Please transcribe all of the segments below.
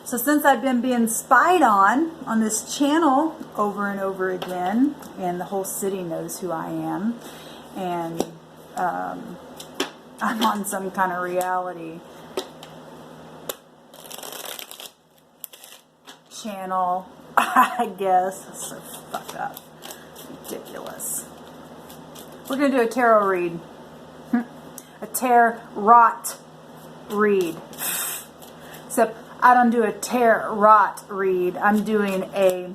So since I've been being spied on this channel over and over again, and the whole city knows who I am, and I'm on some kind of reality channel, I guess. It's so fucked up. Ridiculous. We're going to do a tarot read. A tarot read. Except I don't do a tarot read. I'm doing a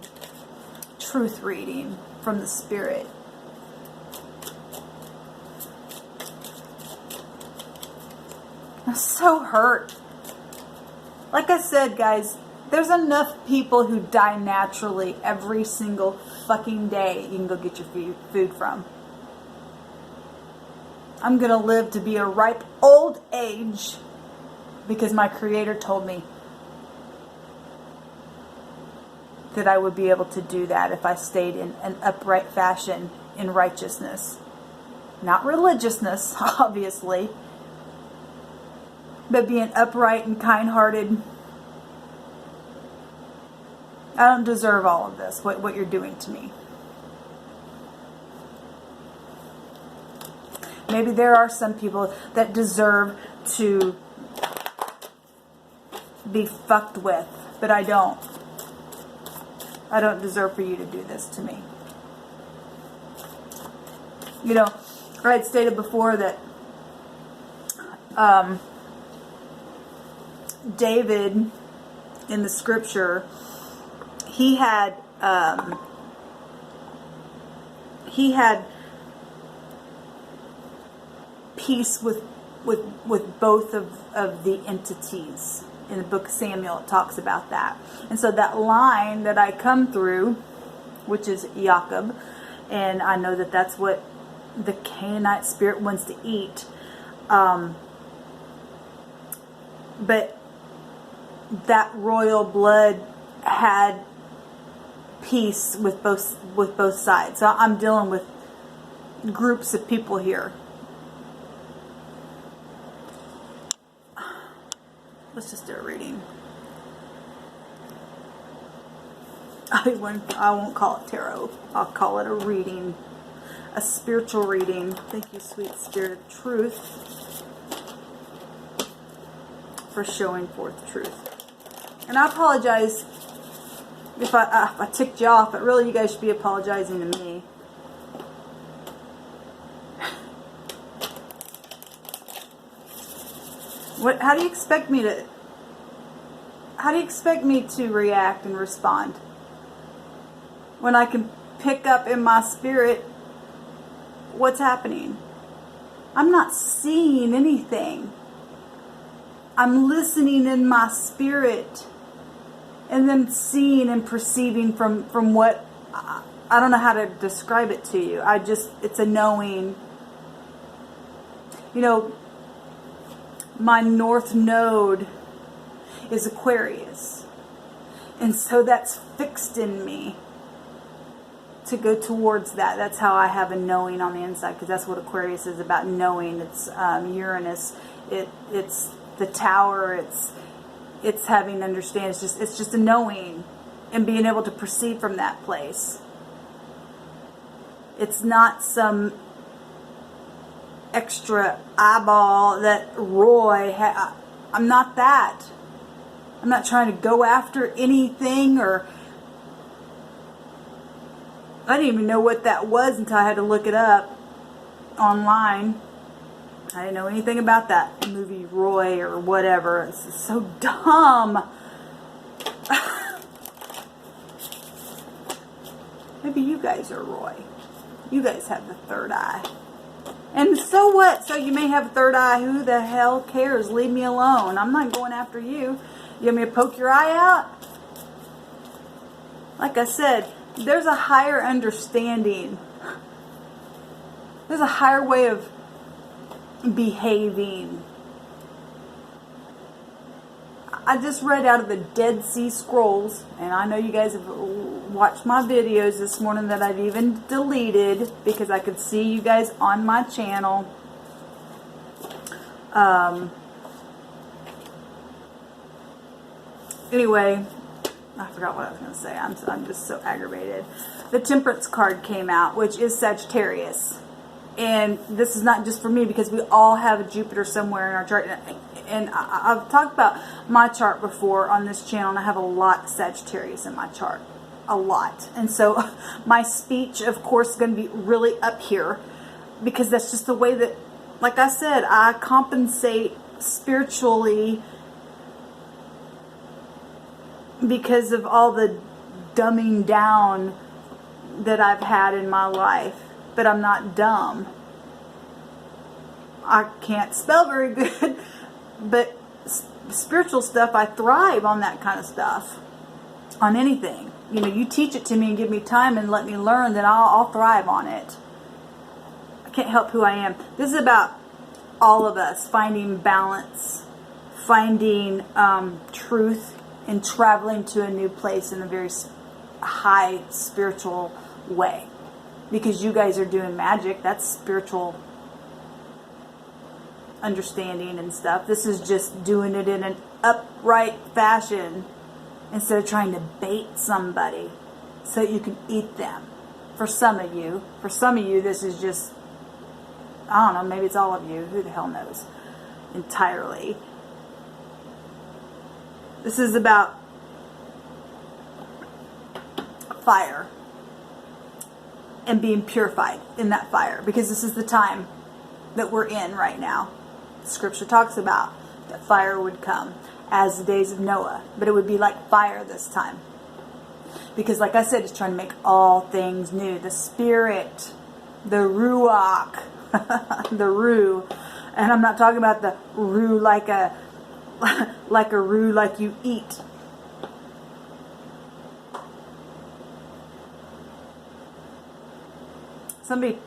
truth reading from the Spirit. I'm so hurt. Like I said, guys, there's enough people who die naturally every single fucking day you can go get your food from. I'm going to live to be a ripe old age because my Creator told me that I would be able to do that if I stayed in an upright fashion in righteousness. Not religiousness, obviously, but being upright and kind-hearted. I don't deserve all of this, what you're doing to me. Maybe there are some people that deserve to be fucked with, but I don't. I don't deserve for you to do this to me. You know, I had stated before that David in the scripture, he had peace with both of the entities. In the book of Samuel, it talks about that. And so that line that I come through, which is Jacob, and I know that that's what the Canaanite spirit wants to eat. But that royal blood had peace with both sides. So I'm dealing with groups of people here. Let's just do a reading. I won't call it tarot. I'll call it a reading. A spiritual reading. Thank you, sweet Spirit of Truth, for showing forth truth. And I apologize if I ticked you off, but really you guys should be apologizing to me. How do you expect me to react and respond when I can pick up in my spirit what's happening? I'm not seeing anything. I'm listening in my spirit and then seeing and perceiving from what, I don't know how to describe it to you. It's a knowing. You know, my north node is Aquarius. And so that's fixed in me to go towards that. That's how I have a knowing on the inside, because that's what Aquarius is about, knowing. It's Uranus. It's the tower. It's having understanding. It's just a knowing and being able to perceive from that place. It's not some extra eyeball that Roy had. I'm not that. I'm not trying to go after anything, or I didn't even know what that was until I had to look it up online. I didn't know anything about that movie Roy or whatever. It's so dumb. Maybe you guys are Roy. You guys have the third eye. And so what? So you may have a third eye. Who the hell cares? Leave me alone. I'm not going after you. You want me to poke your eye out? Like I said, there's a higher understanding. There's a higher way of behaving. I just read out of the Dead Sea Scrolls, and I know you guys have watched my videos this morning that I've even deleted because I could see you guys on my channel. Anyway, I forgot what I was going to say. I'm just so aggravated. The Temperance card came out, which is Sagittarius. And this is not just for me, because we all have a Jupiter somewhere in our chart. And I've talked about my chart before on this channel, and I have a lot of Sagittarius in my chart. A lot. And so my speech, of course, is going to be really up here, because that's just the way that, like I said, I compensate spiritually because of all the dumbing down that I've had in my life. But I'm not dumb. I can't spell very good, but spiritual stuff, I thrive on that kind of stuff. On anything. You know, you teach it to me and give me time and let me learn, then I'll thrive on it. I can't help who I am. This is about all of us finding balance, finding truth, and traveling to a new place in a very high spiritual way. Because you guys are doing magic. That's spiritual understanding and stuff. This is just doing it in an upright fashion instead of trying to bait somebody so that you can eat them. For some of you. For some of you, this is just, I don't know, maybe it's all of you. Who the hell knows? Entirely. This is about fire. And being purified in that fire, because this is the time that we're in right now. Scripture talks about that fire would come as the days of Noah, but it would be like fire this time, because like I said, it's trying to make all things new. The spirit, the ruach, the ru, and I'm not talking about the ru like a ru like you eat.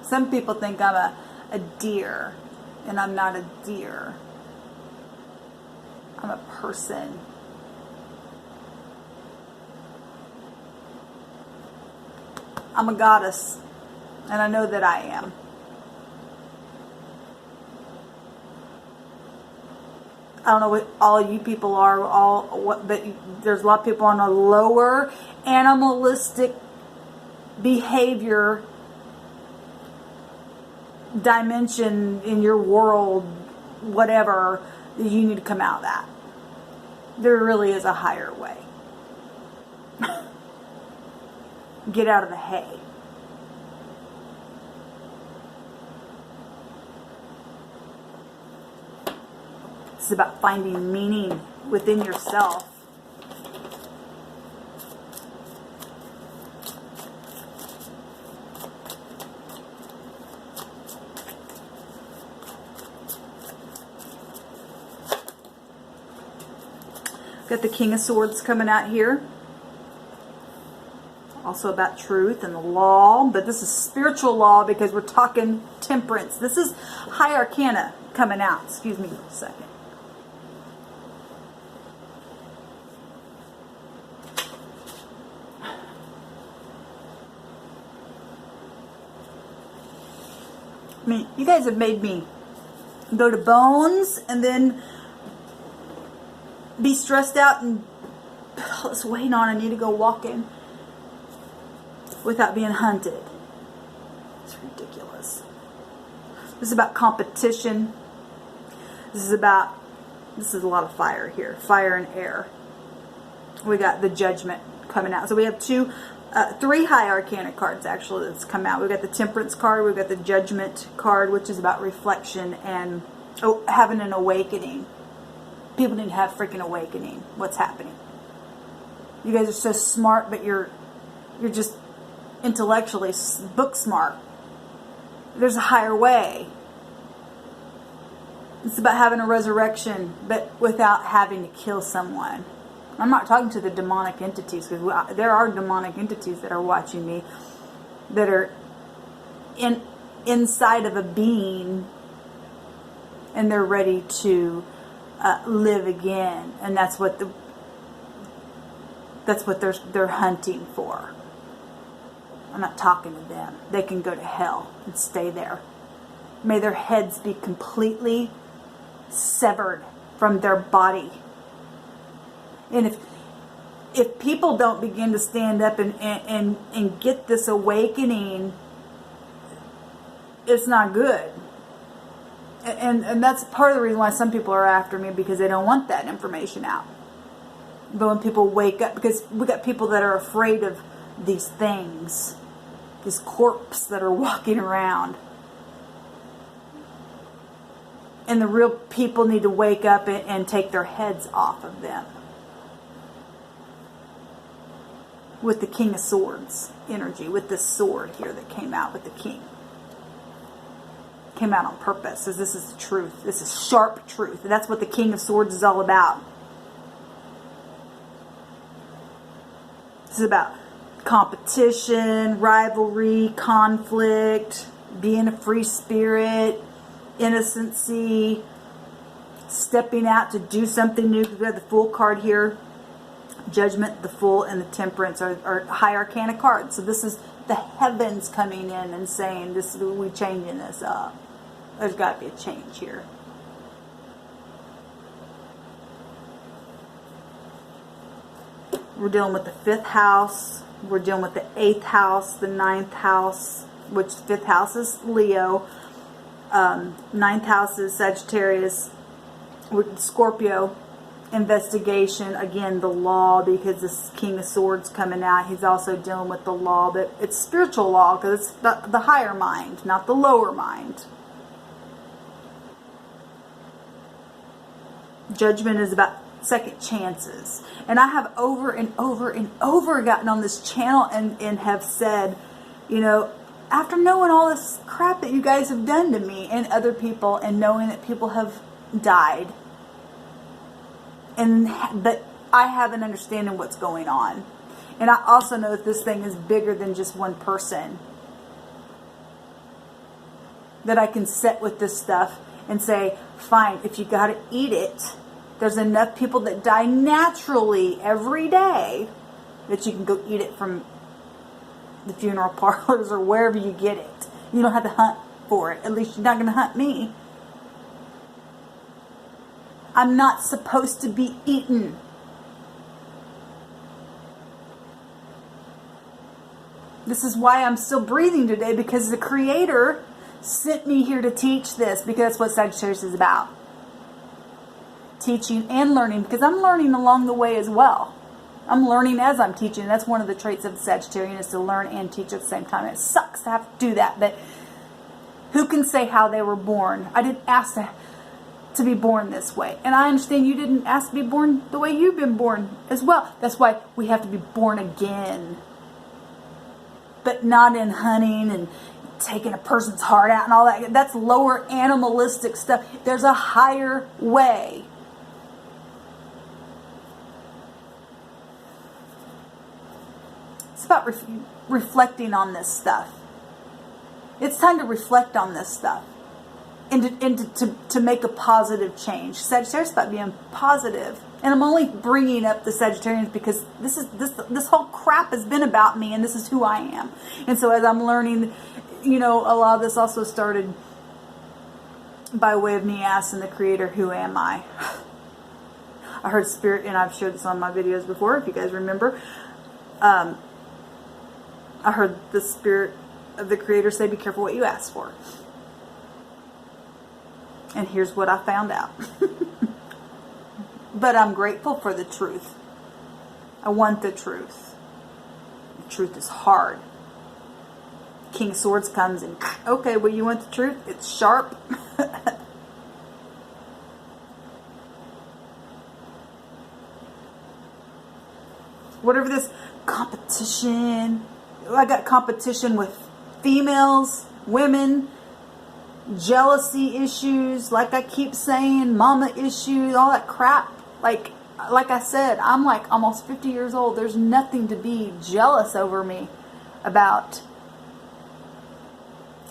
Some people think I'm a deer, and I'm not a deer. I'm a person. I'm a goddess, and I know that I am. I don't know what all you people are, but there's a lot of people on a lower animalistic behavior dimension in your world, whatever, you need to come out of that. There really is a higher way. Get out of the hay. It's about finding meaning within yourself. Got the King of Swords coming out here. Also about truth and the law, but this is spiritual law because we're talking temperance. This is High Arcana coming out. Excuse me for a second. I mean, you guys have made me go to bones and then be stressed out and let's wait on. I need to go walking without being hunted. It's ridiculous. This is about competition. This is a lot of fire here. Fire and air. We got the Judgment coming out. So we have three High Arcana cards actually that's come out. We've got the Temperance card. We've got the Judgment card, which is about reflection and having an awakening. People need to have freaking awakening. What's happening? You guys are so smart, but you're just intellectually book smart. There's a higher way. It's about having a resurrection, but without having to kill someone. I'm not talking to the demonic entities, because there are demonic entities that are watching me, that are inside of a being, and they're ready to live again, and that's what they're hunting for. I'm not talking to them. They can go to hell and stay there. May their heads be completely severed from their body. And if people don't begin to stand up and get this awakening, it's not good. And that's part of the reason why some people are after me, because they don't want that information out. But when people wake up, because we got people that are afraid of these things, these corpses that are walking around. And the real people need to wake up and take their heads off of them. With the King of Swords energy, with this sword here that came out with the king. Came out on purpose, because this is the truth. This is sharp truth. And that's what the King of Swords is all about. This is about competition, rivalry, conflict, being a free spirit, innocency, stepping out to do something new. We have the Fool card here. Judgment, the Fool, and the Temperance are high arcana cards. So this is the heavens coming in and saying, "This we're changing this up. There's got to be a change here." We're dealing with the 5th house. We're dealing with the 8th house, the 9th house, which 5th house is Leo. 9th house is Sagittarius. Scorpio. Investigation, again, the law, because this King of Swords coming out, he's also dealing with the law, but it's spiritual law, because it's the higher mind, not the lower mind. Judgment is about second chances. And I have over and over and over gotten on this channel and have said, you know, after knowing all this crap that you guys have done to me and other people, and knowing that people have died, but I have an understanding what's going on. And I also know that this thing is bigger than just one person. That I can sit with this stuff and say, fine, if you got to eat it, there's enough people that die naturally every day that you can go eat it from the funeral parlors or wherever you get it. You don't have to hunt for it. At least you're not going to hunt me. I'm not supposed to be eaten. This is why I'm still breathing today, because the Creator sent me here to teach this, because that's what Sagittarius is about. Teaching and learning, because I'm learning along the way as well. I'm learning as I'm teaching. That's one of the traits of the Sagittarian, is to learn and teach at the same time. It sucks to have to do that, but who can say how they were born? I didn't ask to be born this way. And I understand you didn't ask to be born the way you've been born as well. That's why we have to be born again. But not in hunting and taking a person's heart out and all that. That's lower animalistic stuff. There's a higher way. It's about reflecting on this stuff. It's time to reflect on this stuff. And to make a positive change. Sagittarius is about being positive. And I'm only bringing up the Sagittarians because this whole crap has been about me, and this is who I am. And so as I'm learning, you know, a lot of this also started by way of me asking the Creator, who am I? I heard Spirit, and I've shared this on my videos before, if you guys remember. I heard the Spirit of the Creator say, be careful what you ask for. And here's what I found out. But I'm grateful for the truth. I want the truth. The truth is hard. King of Swords comes and, okay, well, you want the truth? It's sharp. Whatever this competition, I got competition with females, women, jealousy issues, like I keep saying, mama issues, all that crap. Like I said, I'm like almost 50 years old. There's nothing to be jealous over me about.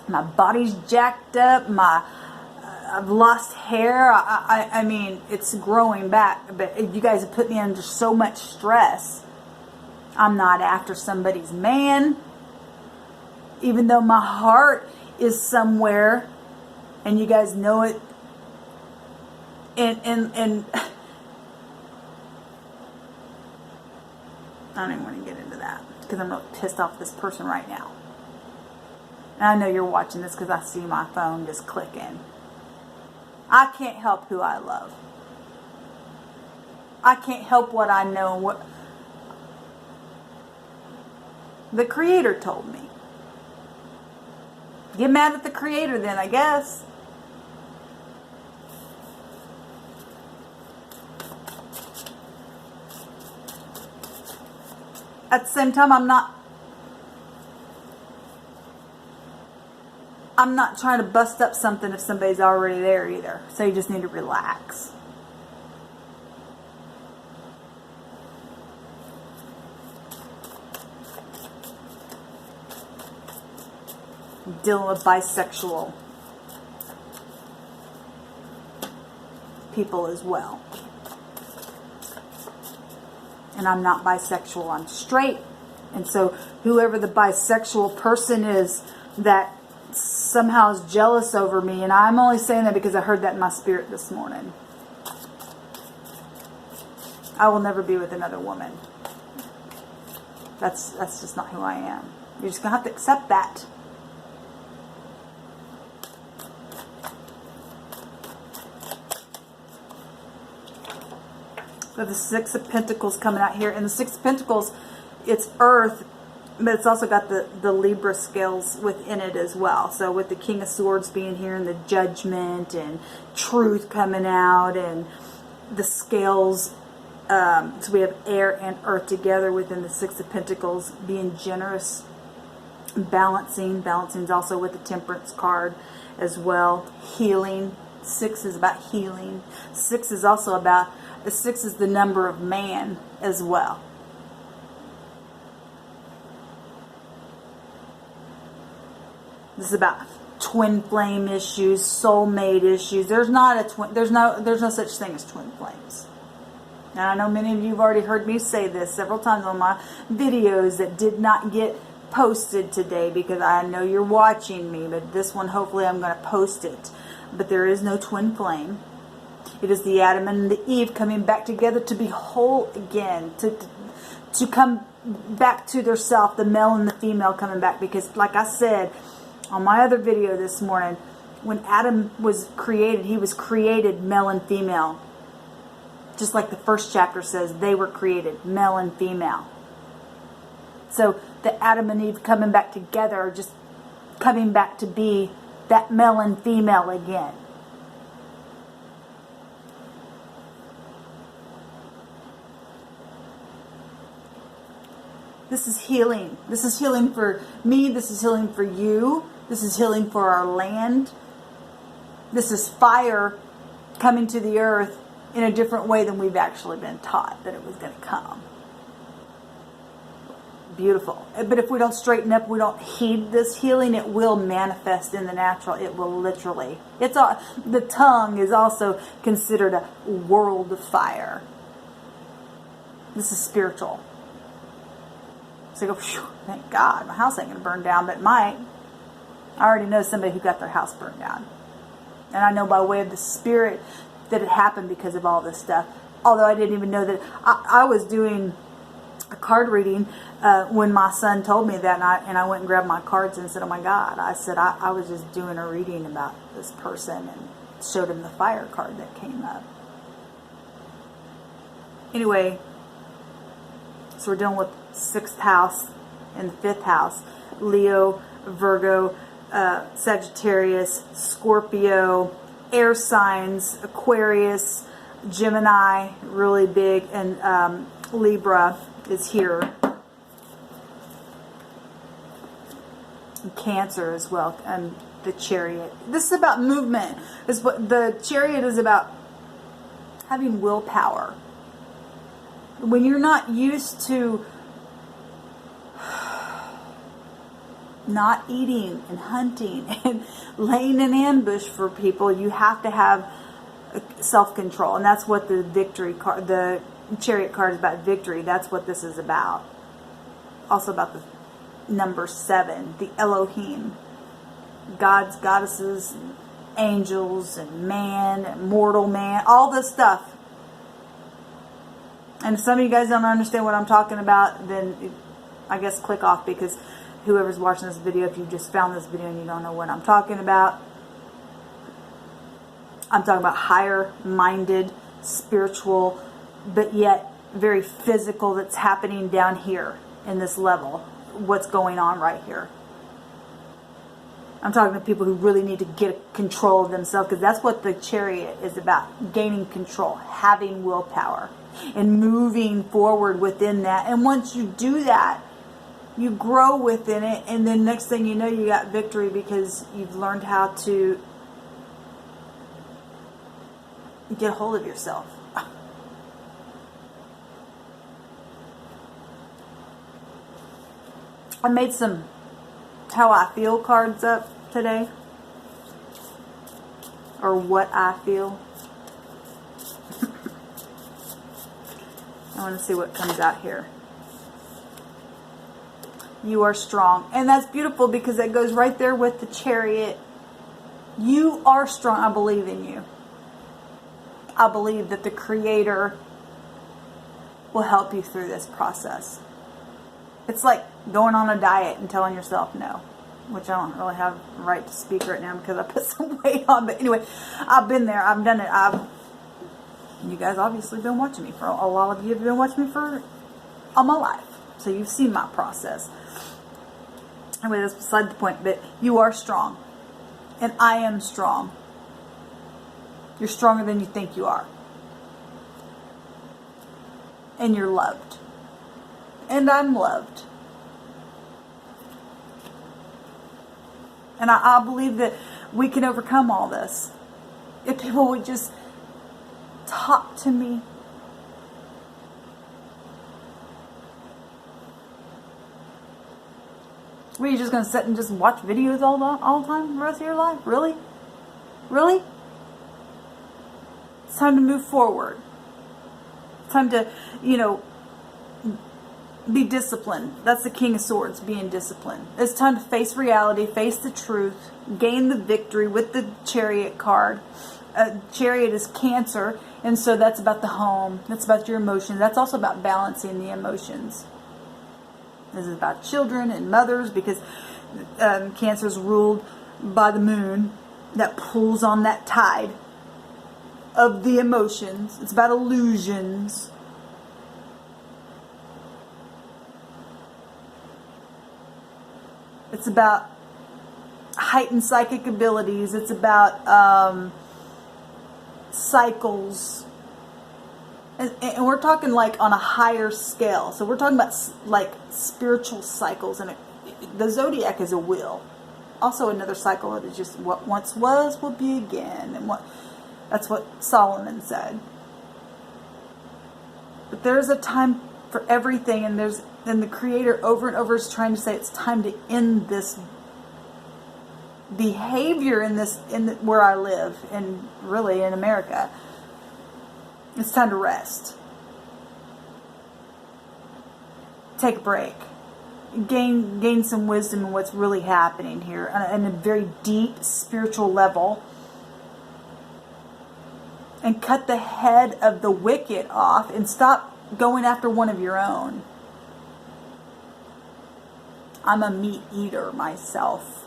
My body's jacked up. I've lost hair. I mean, it's growing back. But you guys have put me under so much stress. I'm not after somebody's man. Even though my heart is somewhere. And you guys know it. And I don't even want to get into that because I'm really pissed off at this person right now. And I know you're watching this because I see my phone just clicking. I can't help who I love. I can't help what I know. What the Creator told me. Get mad at the Creator then, I guess. At the same time, I'm not trying to bust up something if somebody's already there either. So you just need to relax. I'm dealing with bisexual people as well. And I'm not bisexual, I'm straight. And so whoever the bisexual person is that somehow is jealous over me, and I'm only saying that because I heard that in my spirit this morning. I will never be with another woman. That's just not who I am. You're just going to have to accept that. So the Six of Pentacles coming out here. And the Six of Pentacles, it's earth, but it's also got the Libra scales within it as well. So with the King of Swords being here and the Judgment and Truth coming out and the scales. So we have air and earth together within the Six of Pentacles, being generous, balancing. Balancing is also with the Temperance card as well. Healing. 6 is about healing. 6 is also about... The 6 is the number of man as well. This is about twin flame issues, soulmate issues. There's no such thing as twin flames. Now I know many of you have already heard me say this several times on my videos that did not get posted today because I know you're watching me, but this one hopefully I'm going to post it. But there is no twin flame. It is the Adam and the Eve coming back together to be whole again, to come back to their self, the male and the female coming back. Because like I said on my other video this morning, when Adam was created, he was created male and female. Just like the first chapter says, they were created male and female. So the Adam and Eve coming back together are just coming back to be that male and female again. This is healing. This is healing for me. This is healing for you. This is healing for our land. This is fire coming to the earth in a different way than we've actually been taught that it was going to come. Beautiful. But if we don't straighten up, we don't heed this healing, it will manifest in the natural. It will literally. The tongue is also considered a world fire. This is spiritual. So you go, phew, thank God, my house ain't going to burn down, but it might. I already know somebody who got their house burned down. And I know by way of the Spirit that it happened because of all this stuff. Although I didn't even know that. I was doing a card reading when my son told me that, and I went and grabbed my cards and said, oh my God. I said, I was just doing a reading about this person and showed him the fire card that came up. Anyway, so we're dealing with 6th house and the 5th house. Leo, Virgo, Sagittarius, Scorpio, air signs, Aquarius, Gemini, really big, and Libra is here. And Cancer as well, and the Chariot. This is about movement. The Chariot is about having willpower. When you're not used to not eating and hunting and laying an ambush for people, you have to have self-control. And that's what the victory card, the Chariot card is about, victory. That's what this is about. Also about the number 7, the Elohim. Gods, goddesses, angels, and man, and mortal man, all this stuff. And if some of you guys don't understand what I'm talking about, then I guess click off, because whoever's watching this video, if you just found this video and you don't know what I'm talking about, I'm talking about higher minded, spiritual, but yet very physical, that's happening down here in this level. What's going on right here. I'm talking to people who really need to get control of themselves, because that's what the Chariot is about. Gaining control, having willpower, and moving forward within that. And once you do that, you grow within it, and then next thing you know, you got victory, because you've learned how to get a hold of yourself. I made some how I feel cards up today, or what I feel. I want to see what comes out here. You are strong. And that's beautiful, because it goes right there with the Chariot. You are strong. I believe in you. I believe that the Creator will help you through this process. It's like going on a diet and telling yourself no, which I don't really have the right to speak right now because I put some weight on. But anyway, I've been there. I've done it. You guys obviously been watching me for a lot of you have been watching me for all my life, so you've seen my process. Anyway, that's beside the point. But you are strong, and I am strong. You're stronger than you think you are, and you're loved, and I'm loved. And I believe that we can overcome all this if people would just talk to me. Were you just going to sit and just watch videos all the time the rest of your life? Really? Really? It's time to move forward. It's time to, be disciplined. That's the King of Swords, being disciplined. It's time to face reality, face the truth, gain the victory with the Chariot card. Chariot is Cancer, and so that's about the home. That's about your emotions. That's also about balancing the emotions. This is about children and mothers, because Cancer is ruled by the moon that pulls on that tide of the emotions. It's about illusions. It's about heightened psychic abilities. It's about cycles. And we're talking like on a higher scale. So we're talking about like spiritual cycles. And the zodiac is a wheel. Also another cycle that is just what once was will be again. And that's what Solomon said. But there's a time for everything, and the Creator over and over is trying to say it's time to end this behavior where I live, and really in America. It's time to rest. Take a break. Gain some wisdom in what's really happening here on a very deep spiritual level. And cut the head of the wicked off and stop going after one of your own. I'm a meat eater myself.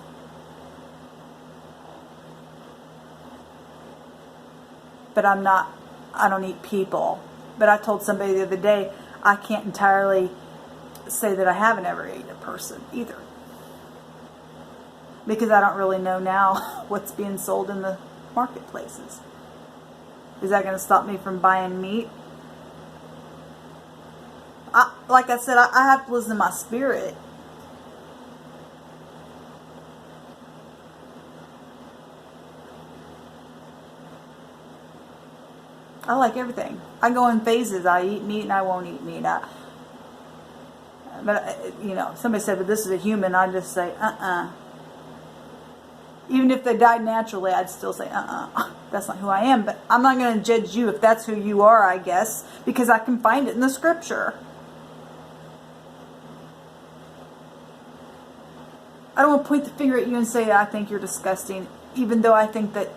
But I don't eat people. But I told somebody the other day, I can't entirely say that I haven't ever eaten a person either. Because I don't really know now what's being sold in the marketplaces. Is that going to stop me from buying meat? Like I said, I have to listen to my spirit. I like everything. I go in phases. I eat meat and I won't eat meat. But somebody said, but this is a human. I just say, Even if they died naturally, I'd still say, that's not who I am. But I'm not going to judge you if that's who you are, I guess, because I can find it in the scripture. I don't want to point the finger at you and say, I think you're disgusting. Even though I think that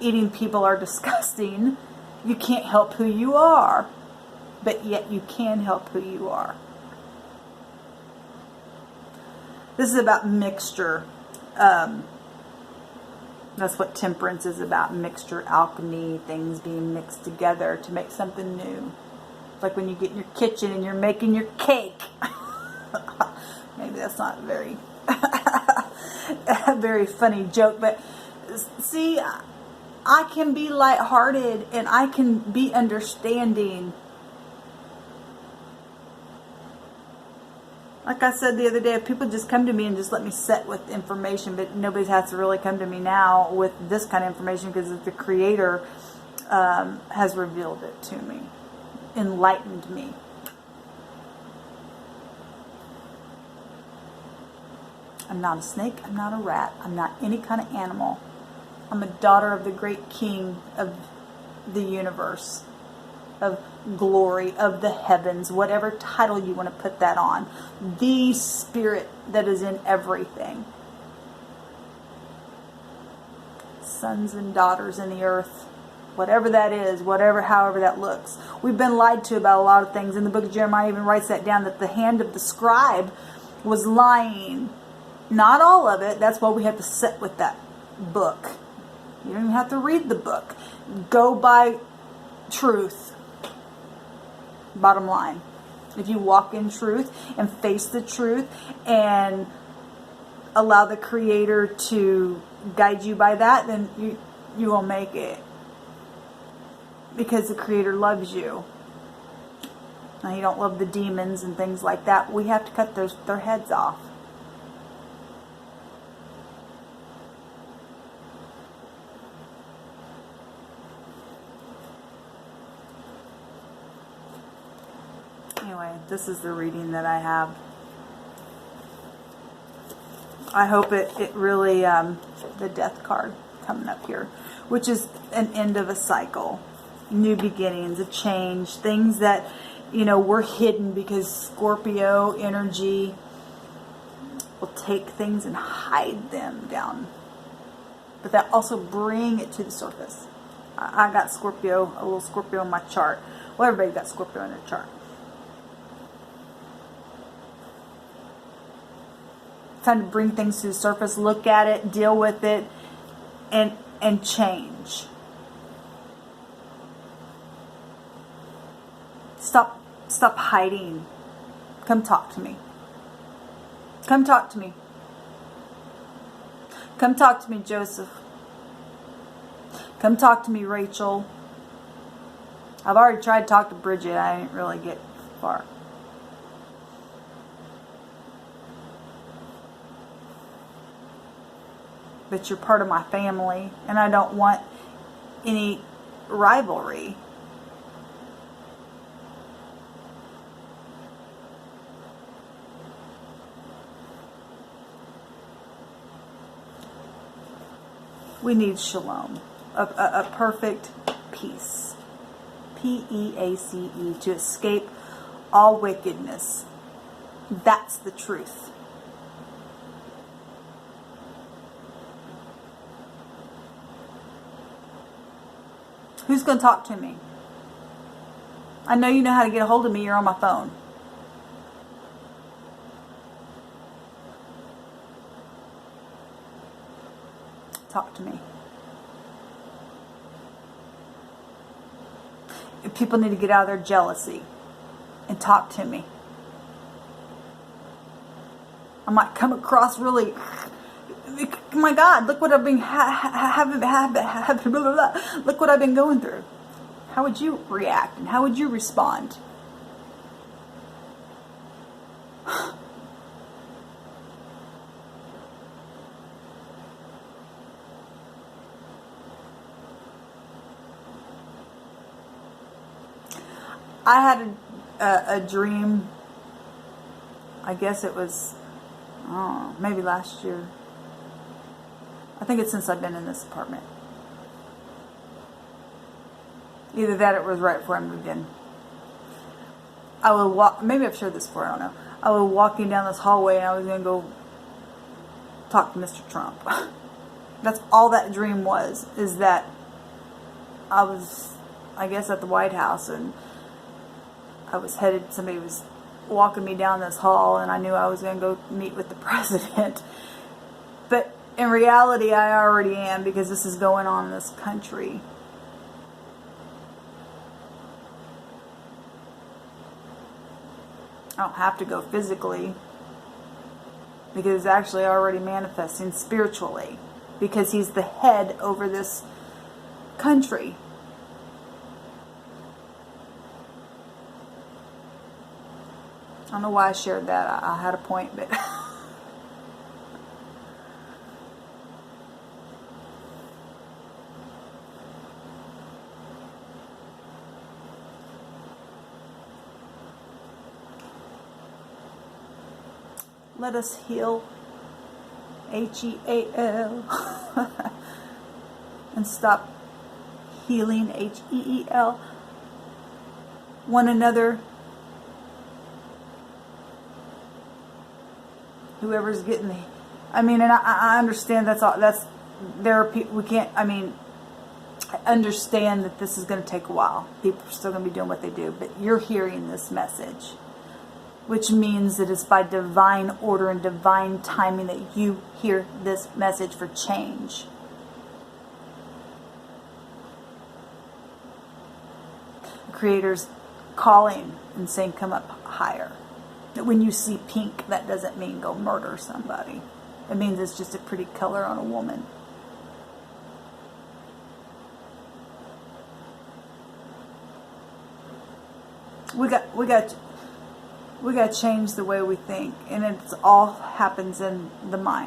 eating people are disgusting, you can't help who you are. but yet you can help who you are. This is about mixture. That's what temperance is about. Mixture, alchemy, things being mixed together to make something new. It's like when you get in your kitchen and you're making your cake. Maybe that's not a very, a very funny joke, but see, I can be lighthearted and I can be understanding. Like I said the other day, if people just come to me and just let me sit with information, but nobody has to really come to me now with this kind of information because the Creator has revealed it to me, enlightened me. I'm not a snake, I'm not a rat, I'm not any kind of animal. I'm a daughter of the great King of the universe, of glory, of the heavens, whatever title you want to put that on. The Spirit that is in everything. Sons and daughters in the earth. Whatever that is, however that looks. We've been lied to about a lot of things. In the book of Jeremiah even writes that down, that the hand of the scribe was lying. Not all of it. That's why we have to sit with that book. You don't even have to read the book. Go by truth. Bottom line. If you walk in truth and face the truth and allow the Creator to guide you by that, then you will make it. Because the Creator loves you. Now, you don't love the demons and things like that. We have to cut their heads off. Anyway, this is the reading that I have. I hope it really, the Death card coming up here, which is an end of a cycle, new beginnings, a change, things that, were hidden because Scorpio energy will take things and hide them down. But that also bring it to the surface. I got Scorpio, a little Scorpio in my chart. Well, everybody got Scorpio in their chart. Time to bring things to the surface, look at it, deal with it, and change. Stop hiding. Come talk to me. Come talk to me. Come talk to me, Joseph. Come talk to me, Rachel. I've already tried to talk to Bridget. I didn't really get far. But you're part of my family, and I don't want any rivalry. We need shalom, a perfect peace. P-E-A-C-E, to escape all wickedness. That's the truth. Who's going to talk to me? I know you know how to get a hold of me. You're on my phone. Talk to me. If people need to get out of their jealousy and talk to me. I might come across really... My God, look what I've been look what I've been going through. How would you react and how would you respond? I had a dream. I guess it was maybe last year. I think it's since I've been in this apartment. Either that or it was right before I moved in. I would walk, maybe I've shared this before, I don't know. I was walking down this hallway and I was going to go talk to Mr. Trump. That's all that dream was, is that I was, I guess, at the White House and I was headed, somebody was walking me down this hall, and I knew I was going to go meet with the president. But in reality, I already am, because this is going on in this country. I don't have to go physically, because it's actually already manifesting spiritually, because he's the head over this country. I don't know why I shared that. I had a point, but let us heal, HEAL, and stop healing, HEEL, one another. Whoever's getting the, I mean, and I understand that's all, that's, there are people, we can't, I mean, I understand that this is going to take a while. People are still going to be doing what they do, but you're hearing this message, which means that it's by divine order and divine timing that you hear this message for change. The Creator's calling and saying, come up higher. That when you see pink, that doesn't mean go murder somebody. It means it's just a pretty color on a woman. We got to change the way we think, and it all happens in the mind.